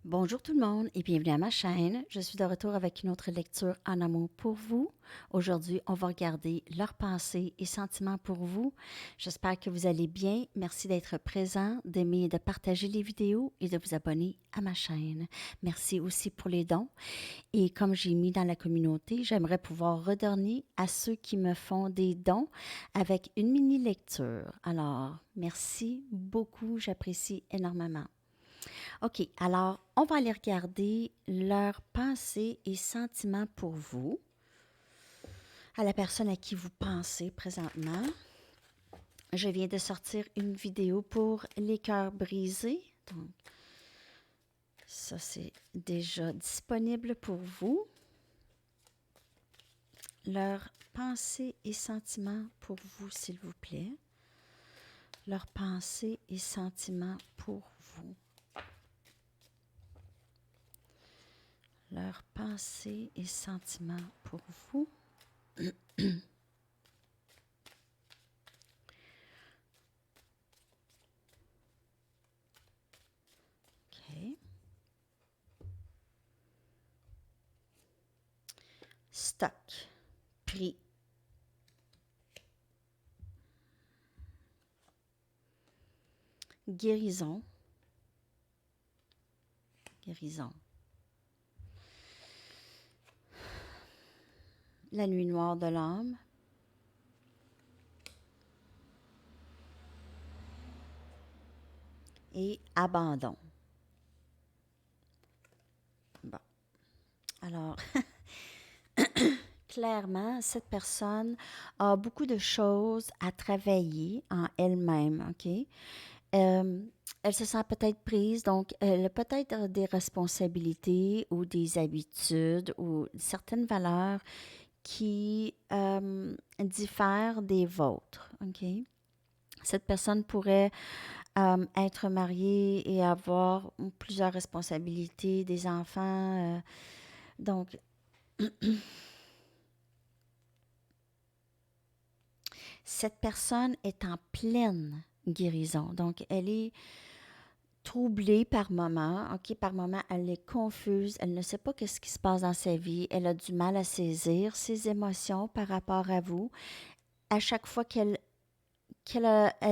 Bonjour tout le monde et bienvenue à ma chaîne. Je suis de retour avec une autre lecture en amour pour vous. Aujourd'hui, on va regarder leurs pensées et sentiments pour vous. J'espère que vous allez bien. Merci d'être présent, d'aimer et de partager les vidéos et de vous abonner à ma chaîne. Merci aussi pour les dons. Et comme j'ai mis dans la communauté, j'aimerais pouvoir redonner à ceux qui me font des dons avec une mini lecture. Alors, merci beaucoup, j'apprécie énormément. OK, alors on va aller regarder leurs pensées et sentiments pour vous, à la personne à qui vous pensez présentement. Je viens de sortir une vidéo pour les cœurs brisés. Donc, ça, c'est déjà disponible pour vous. Leurs pensées et sentiments pour vous, s'il vous plaît. Leurs pensées et sentiments pour vous. Leurs pensées et sentiments pour vous. OK. Stock. Prix. Guérison. Guérison. La nuit noire de l'âme. Et abandon. Bon. Alors, clairement, cette personne a beaucoup de choses à travailler en elle-même, OK? Elle se sent peut-être prise, donc elle a peut-être des responsabilités ou des habitudes ou certaines valeurs qui diffèrent des vôtres, OK? Cette personne pourrait être mariée et avoir plusieurs responsabilités, des enfants. Donc, cette personne est en pleine guérison. Donc, elle est troublée par moments. OK, par moments, elle est confuse. Elle ne sait pas qu'est-ce qui se passe dans sa vie. Elle a du mal à saisir ses émotions par rapport à vous. À chaque fois qu'elle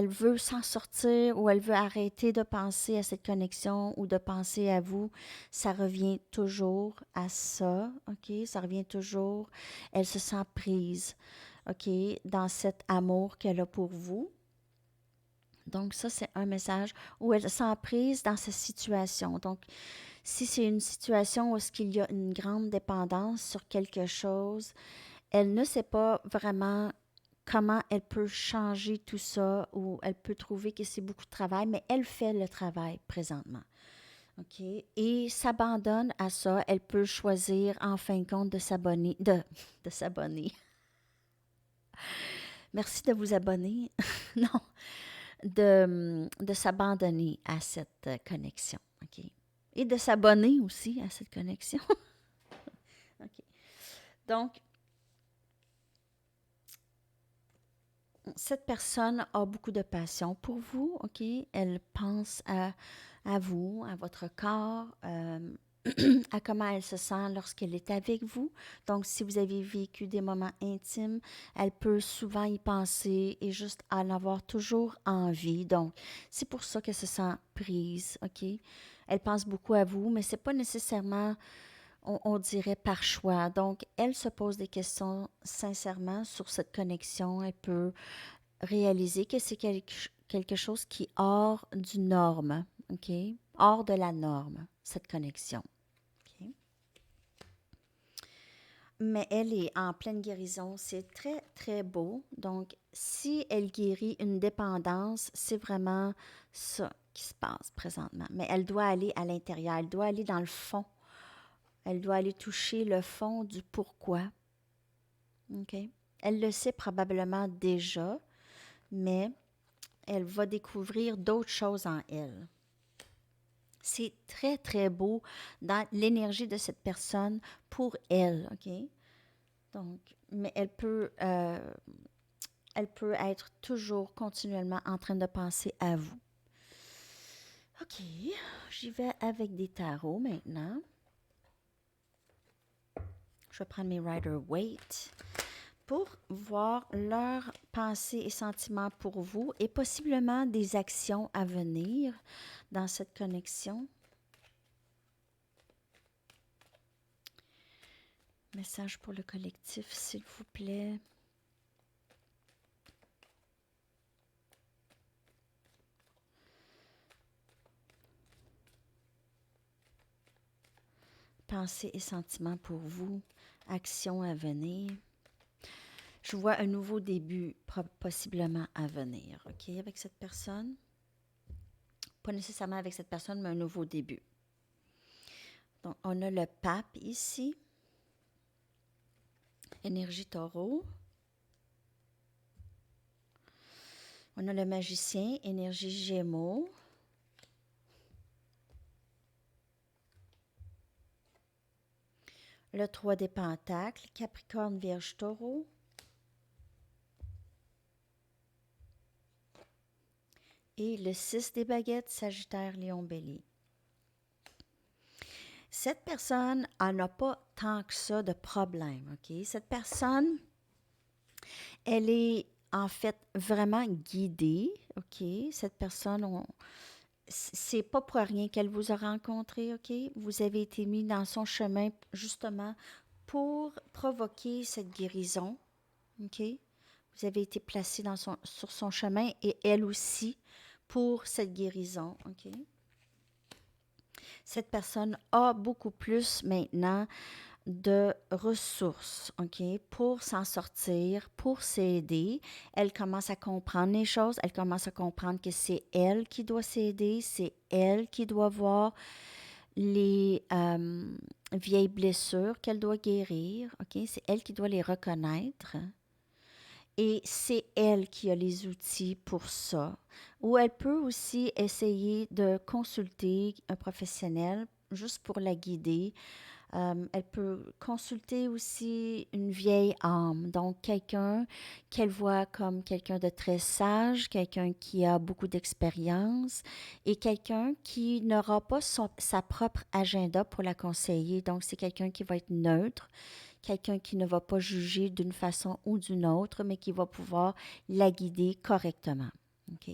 veut s'en sortir ou elle veut arrêter de penser à cette connexion ou de penser à vous, ça revient toujours à ça, OK? Ça revient toujours. Elle se sent prise, OK, dans cet amour qu'elle a pour vous. Donc, ça, c'est un message où elle se sent prise dans sa situation. Donc, si c'est une situation où est-ce qu'il y a une grande dépendance sur quelque chose, elle ne sait pas vraiment comment elle peut changer tout ça ou elle peut trouver que c'est beaucoup de travail, mais elle fait le travail présentement. OK? Et s'abandonne à ça. Elle peut choisir en fin de compte de s'abonner, de s'abonner. Merci de vous abonner. Non, de s'abandonner à cette connexion. OK? Et de s'abonner aussi à cette connexion. OK. Donc, cette personne a beaucoup de passion pour vous, OK? Elle pense à vous, à votre corps, à comment elle se sent lorsqu'elle est avec vous. Donc, si vous avez vécu des moments intimes, elle peut souvent y penser et juste en avoir toujours envie. Donc, c'est pour ça qu'elle se sent prise, OK? Elle pense beaucoup à vous, mais c'est pas nécessairement on dirait par choix. Donc, elle se pose des questions sincèrement sur cette connexion. Elle peut réaliser que c'est quelque chose qui est hors du norme, OK? Hors de la norme, cette connexion. OK? Mais elle est en pleine guérison. C'est très, très beau. Donc, si elle guérit une dépendance, c'est vraiment ça qui se passe présentement. Mais elle doit aller à l'intérieur. Elle doit aller dans le fond. Elle doit aller toucher le fond du pourquoi. OK? Elle le sait probablement déjà, mais elle va découvrir d'autres choses en elle. C'est très, très beau dans l'énergie de cette personne pour elle, OK? Donc, mais elle peut être toujours continuellement en train de penser à vous. OK, j'y vais avec des tarots maintenant. Je vais prendre mes Rider-Waite pour voir leurs pensées et sentiments pour vous et possiblement des actions à venir dans cette connexion. Message pour le collectif, s'il vous plaît. Pensées et sentiments pour vous, actions à venir. Je vois un nouveau début possiblement à venir, OK, avec cette personne. Pas nécessairement avec cette personne, mais un nouveau début. Donc, on a le pape ici. Énergie taureau. On a le magicien, énergie gémeaux. Le 3 des pentacles, capricorne, vierge, taureau. Et le 6 des baguettes, sagittaire, lion, bélier. Cette personne n'en a pas tant que ça de problème, OK? Cette personne, elle est en fait vraiment guidée, OK? Cette personne, c'est pas pour rien qu'elle vous a rencontré, OK? Vous avez été mis dans son chemin justement pour provoquer cette guérison, OK? Vous avez été placé sur son chemin et elle aussi pour cette guérison, OK? Cette personne a beaucoup plus maintenant de ressources, OK, pour s'en sortir, pour s'aider. Elle commence à comprendre les choses, elle commence à comprendre que c'est elle qui doit s'aider, c'est elle qui doit voir les vieilles blessures qu'elle doit guérir, OK, c'est elle qui doit les reconnaître. Et c'est elle qui a les outils pour ça. Ou elle peut aussi essayer de consulter un professionnel juste pour la guider. Elle peut consulter aussi une vieille âme, donc quelqu'un qu'elle voit comme quelqu'un de très sage, quelqu'un qui a beaucoup d'expérience et quelqu'un qui n'aura pas sa propre agenda pour la conseiller. Donc, c'est quelqu'un qui va être neutre, quelqu'un qui ne va pas juger d'une façon ou d'une autre, mais qui va pouvoir la guider correctement. OK?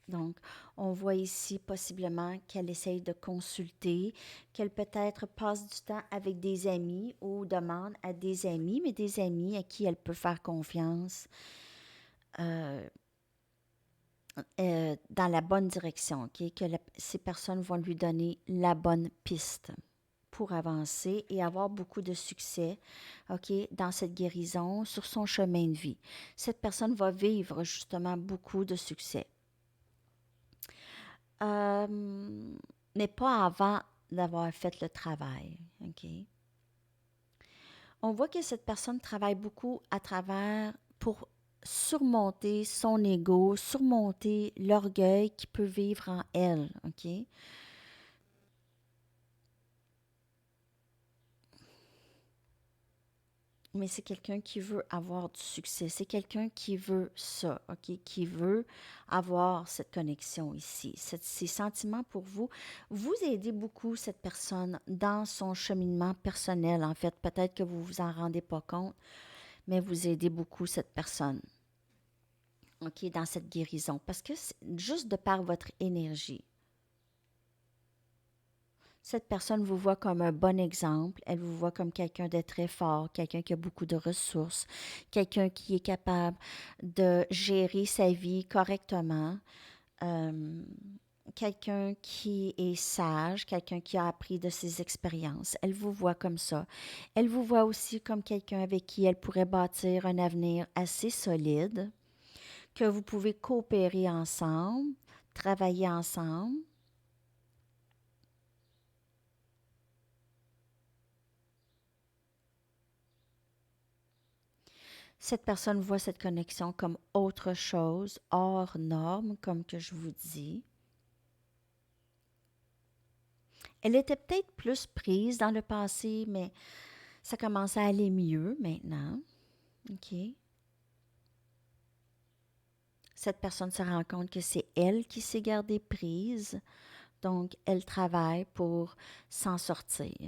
Donc, on voit ici possiblement qu'elle essaye de consulter, qu'elle peut-être passe du temps avec des amis ou demande à des amis, mais des amis à qui elle peut faire confiance dans la bonne direction, OK? Que ces personnes vont lui donner la bonne piste pour avancer et avoir beaucoup de succès, OK, dans cette guérison, sur son chemin de vie. Cette personne va vivre justement beaucoup de succès. Mais pas avant d'avoir fait le travail, OK? On voit que cette personne travaille beaucoup à travers pour surmonter son ego, surmonter l'orgueil qui peut vivre en elle, OK? Mais c'est quelqu'un qui veut avoir du succès. C'est quelqu'un qui veut ça, OK? Qui veut avoir cette connexion ici. Ces sentiments pour vous, vous aidez beaucoup cette personne dans son cheminement personnel. En fait, peut-être que vous vous en rendez pas compte, mais vous aidez beaucoup cette personne, OK? Dans cette guérison. Parce que c'est juste de par votre énergie. Cette personne vous voit comme un bon exemple, elle vous voit comme quelqu'un de très fort, quelqu'un qui a beaucoup de ressources, quelqu'un qui est capable de gérer sa vie correctement, euh, quelqu'un qui est sage, quelqu'un qui a appris de ses expériences. Elle vous voit comme ça. Elle vous voit aussi comme quelqu'un avec qui elle pourrait bâtir un avenir assez solide, que vous pouvez coopérer ensemble, travailler ensemble. Cette personne voit cette connexion comme autre chose, hors norme, comme que je vous dis. Elle était peut-être plus prise dans le passé, mais ça commence à aller mieux maintenant. OK? Cette personne se rend compte que c'est elle qui s'est gardée prise, donc elle travaille pour s'en sortir.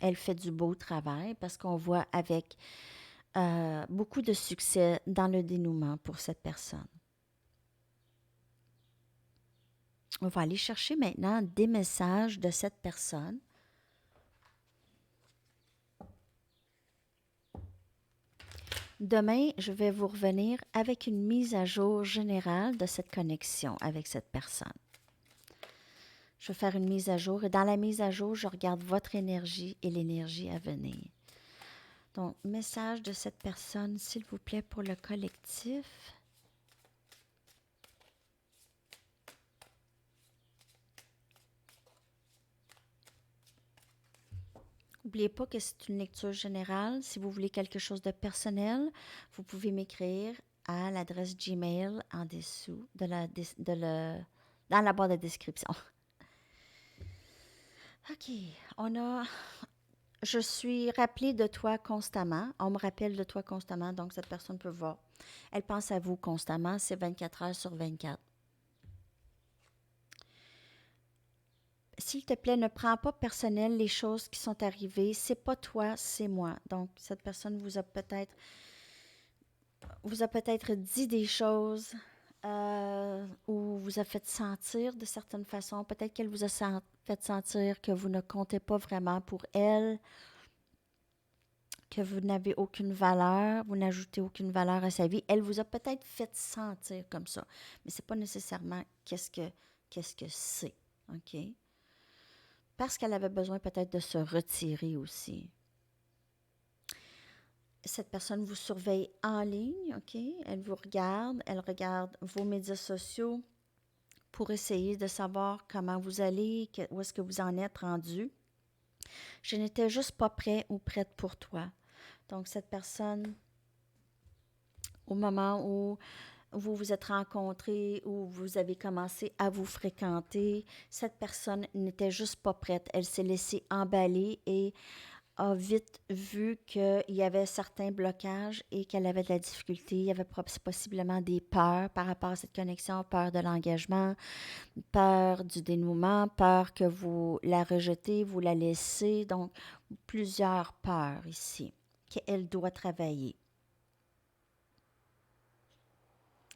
Elle fait du beau travail parce qu'on voit avec beaucoup de succès dans le dénouement pour cette personne. On va aller chercher maintenant des messages de cette personne. Demain, je vais vous revenir avec une mise à jour générale de cette connexion avec cette personne. Je vais faire une mise à jour et dans la mise à jour, je regarde votre énergie et l'énergie à venir. Donc, message de cette personne, s'il vous plaît, pour le collectif. N'oubliez pas que c'est une lecture générale. Si vous voulez quelque chose de personnel, vous pouvez m'écrire à l'adresse Gmail en dessous dans la barre de description. OK, je suis rappelée de toi constamment. On me rappelle de toi constamment, donc cette personne peut voir. Elle pense à vous constamment, c'est 24 heures sur 24. S'il te plaît, ne prends pas personnel les choses qui sont arrivées. C'est pas toi, c'est moi. Donc, cette personne vous a peut-être dit des choses ou vous a fait sentir de certaines façons. Peut-être qu'elle vous a fait sentir que vous ne comptez pas vraiment pour elle, que vous n'avez aucune valeur, vous n'ajoutez aucune valeur à sa vie. Elle vous a peut-être fait sentir comme ça, mais c'est pas nécessairement qu'est-ce que c'est, OK? Parce qu'elle avait besoin peut-être de se retirer aussi. Cette personne vous surveille en ligne, OK? Elle vous regarde, elle regarde vos médias sociaux pour essayer de savoir comment vous allez, où est-ce que vous en êtes rendu. Je n'étais juste pas prêt ou prête pour toi. Donc, cette personne, au moment où vous vous êtes rencontrés, où vous avez commencé à vous fréquenter, cette personne n'était juste pas prête. Elle s'est laissée emballer et a vite vu qu'il y avait certains blocages et qu'elle avait de la difficulté. Il y avait possiblement des peurs par rapport à cette connexion, peur de l'engagement, peur du dénouement, peur que vous la rejetez, vous la laissez. Donc, plusieurs peurs ici qu'elle doit travailler.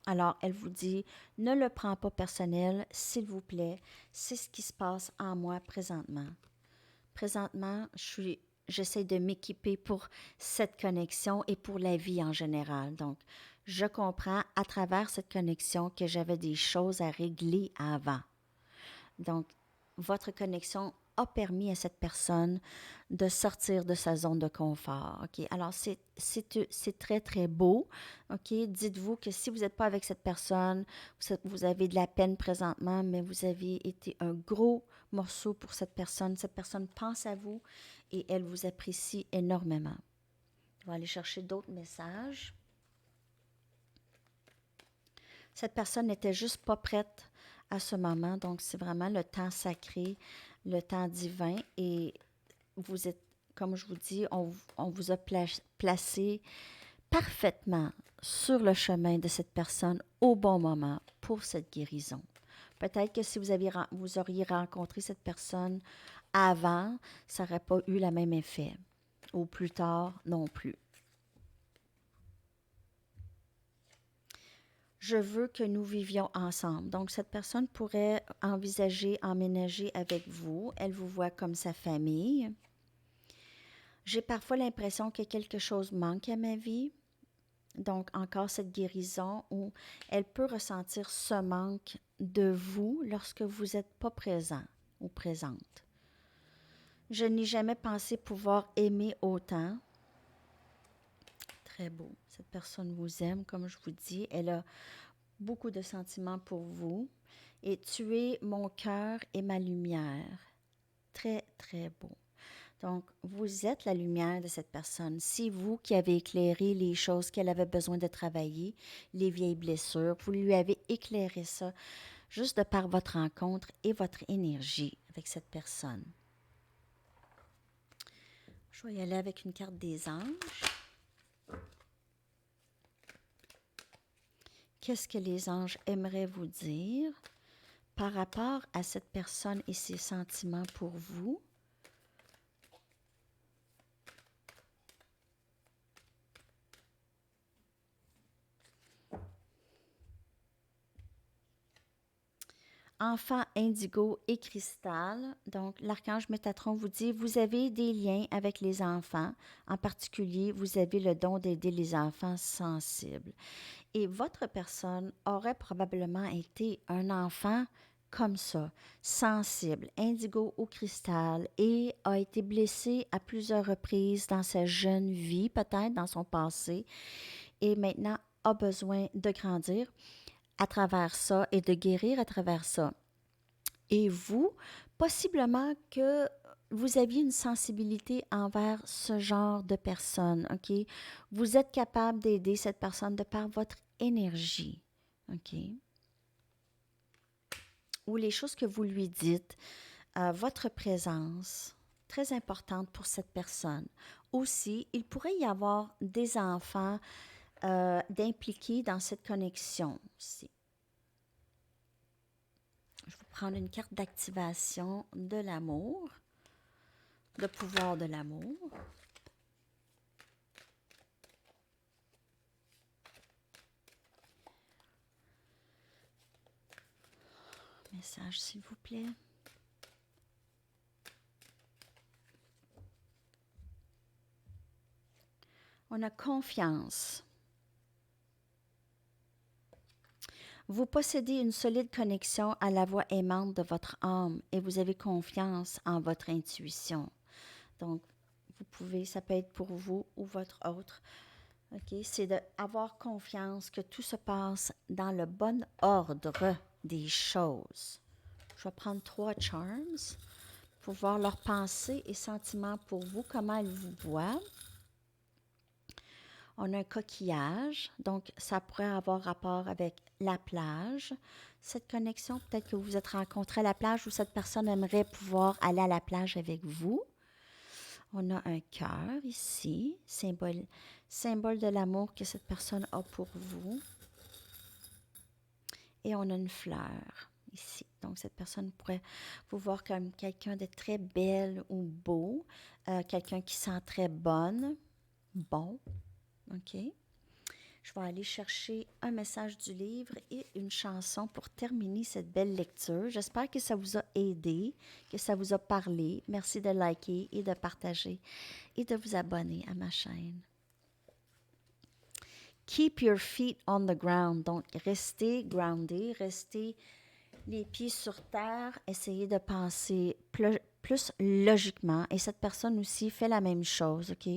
Alors, elle vous dit, ne le prends pas personnel, s'il vous plaît. C'est ce qui se passe en moi présentement. Présentement, j'essaie de m'équiper pour cette connexion et pour la vie en général. Donc, je comprends à travers cette connexion que j'avais des choses à régler avant. Donc, votre connexion a permis à cette personne de sortir de sa zone de confort. OK? Alors, c'est très, très beau. OK? Dites-vous que si vous n'êtes pas avec cette personne, vous avez de la peine présentement, mais vous avez été un gros morceau pour cette personne. Cette personne pense à vous et elle vous apprécie énormément. On va aller chercher d'autres messages. Cette personne n'était juste pas prête à ce moment, donc c'est vraiment le temps sacré, le temps divin et vous êtes, comme je vous dis, on vous a placé parfaitement sur le chemin de cette personne au bon moment pour cette guérison. Peut-être que si vous auriez rencontré cette personne avant, ça n'aurait pas eu le même effet. Ou plus tard, non plus. Je veux que nous vivions ensemble. Donc, cette personne pourrait envisager emménager avec vous. Elle vous voit comme sa famille. J'ai parfois l'impression que quelque chose manque à ma vie. Donc, encore cette guérison où elle peut ressentir ce manque de vous lorsque vous n'êtes pas présent ou présente. Je n'ai jamais pensé pouvoir aimer autant. Très beau. Cette personne vous aime, comme je vous dis. Elle a beaucoup de sentiments pour vous. Et tu es mon cœur et ma lumière. Très, très beau. Donc, vous êtes la lumière de cette personne. C'est vous qui avez éclairé les choses qu'elle avait besoin de travailler, les vieilles blessures. Vous lui avez éclairé ça juste de par votre rencontre et votre énergie avec cette personne. Je vais y aller avec une carte des anges. qu'est-ce que les anges aimeraient vous dire par rapport à cette personne et ses sentiments pour vous. Enfant indigo et cristal. Donc, l'archange Métatron vous dit, vous avez des liens avec les enfants. En particulier, vous avez le don d'aider les enfants sensibles. Et votre personne aurait probablement été un enfant comme ça, sensible, indigo au cristal, et a été blessé à plusieurs reprises dans sa jeune vie, peut-être dans son passé, et maintenant a besoin de grandir à travers ça et de guérir à travers ça. Et vous, possiblement que vous aviez une sensibilité envers ce genre de personne, OK? Vous êtes capable d'aider cette personne de par votre énergie, OK? Ou les choses que vous lui dites, votre présence, très importante pour cette personne. Aussi, il pourrait y avoir des enfants d'impliquer dans cette connexion aussi. Je vais prendre une carte d'activation de l'amour, le pouvoir de l'amour. Message, s'il vous plaît. On a confiance. Vous possédez une solide connexion à la voix aimante de votre âme et vous avez confiance en votre intuition. Donc, vous pouvez, ça peut être pour vous ou votre autre. OK? C'est d'avoir confiance que tout se passe dans le bon ordre des choses. Je vais prendre 3 charms pour voir leurs pensées et sentiments pour vous, comment elles vous voient. On a un coquillage, donc ça pourrait avoir rapport avec la plage. Cette connexion, peut-être que vous vous êtes rencontrés à la plage ou cette personne aimerait pouvoir aller à la plage avec vous. On a un cœur ici, symbole de l'amour que cette personne a pour vous. Et on a une fleur ici. Donc, cette personne pourrait vous voir comme quelqu'un de très belle ou beau, quelqu'un qui sent très bonne, bon. OK? Je vais aller chercher un message du livre et une chanson pour terminer cette belle lecture. J'espère que ça vous a aidé, que ça vous a parlé. Merci de liker et de partager et de vous abonner à ma chaîne. Keep your feet on the ground. Donc, restez grounded, restez les pieds sur terre, essayez de penser plus logiquement. Et cette personne aussi fait la même chose, OK?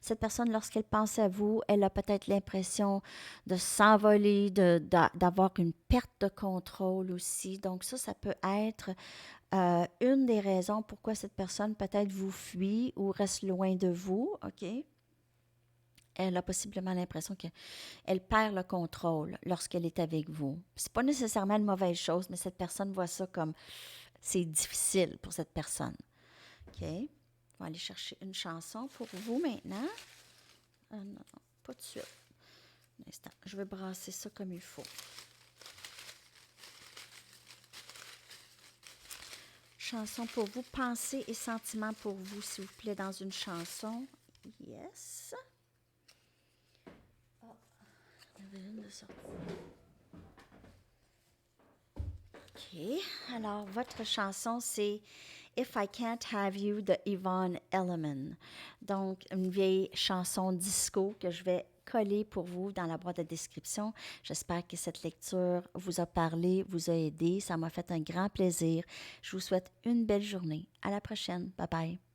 Cette personne, lorsqu'elle pense à vous, elle a peut-être l'impression de s'envoler, d'avoir une perte de contrôle aussi. Donc ça peut être une des raisons pourquoi cette personne peut-être vous fuit ou reste loin de vous, OK? Elle a possiblement l'impression qu'elle perd le contrôle lorsqu'elle est avec vous. C'est pas nécessairement une mauvaise chose, mais cette personne voit ça comme c'est difficile pour cette personne. OK? On va aller chercher une chanson pour vous maintenant. Non, pas tout de suite. Un instant. Je vais brasser ça comme il faut. Chanson pour vous. Pensée et sentiments pour vous, s'il vous plaît, dans une chanson. Yes. OK. Alors, votre chanson, c'est If I Can't Have You de Yvonne Elliman. Donc, une vieille chanson disco que je vais coller pour vous dans la boîte de description. J'espère que cette lecture vous a parlé, vous a aidé. Ça m'a fait un grand plaisir. Je vous souhaite une belle journée. À la prochaine. Bye bye.